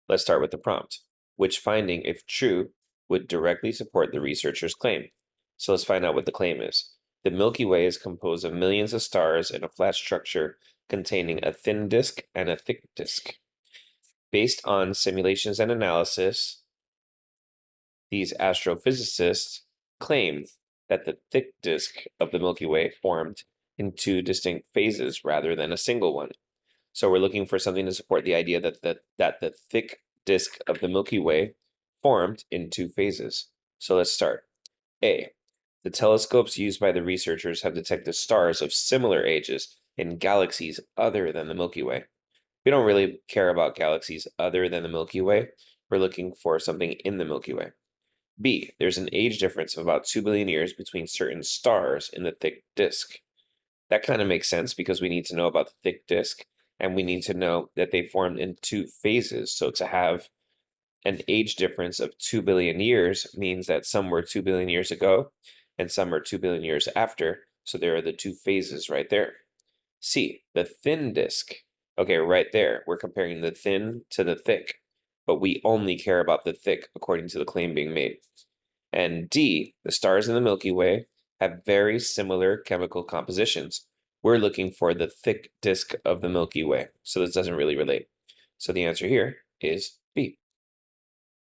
Let's start with the prompt. Which finding, if true, would directly support the researcher's claim? So let's find out what the claim is. The Milky Way is composed of millions of stars in a flat structure containing a thin disk and a thick disk. Based on simulations and analysis, these astrophysicists claimed that the thick disk of the Milky Way formed in two distinct phases rather than a single one. So we're looking for something to support the idea that the thick disk of the Milky Way formed in two phases. So let's start. A. The telescopes used by the researchers have detected stars of similar ages in galaxies other than the Milky Way. We don't really care about galaxies other than the Milky Way. We're looking for something in the Milky Way. B. There's an age difference of about 2 billion years between certain stars in the thick disk. That kind of makes sense because we need to know about the thick disk, and we need to know that they formed in two phases. So to have an age difference of 2 billion years means that some were 2 billion years ago and some are 2 billion years after. So there are the two phases right there. C, the thin disk. Okay, right there, we're comparing the thin to the thick, but we only care about the thick according to the claim being made. And D, the stars in the Milky Way have very similar chemical compositions. We're looking for the thick disk of the Milky Way, so this doesn't really relate. So the answer here is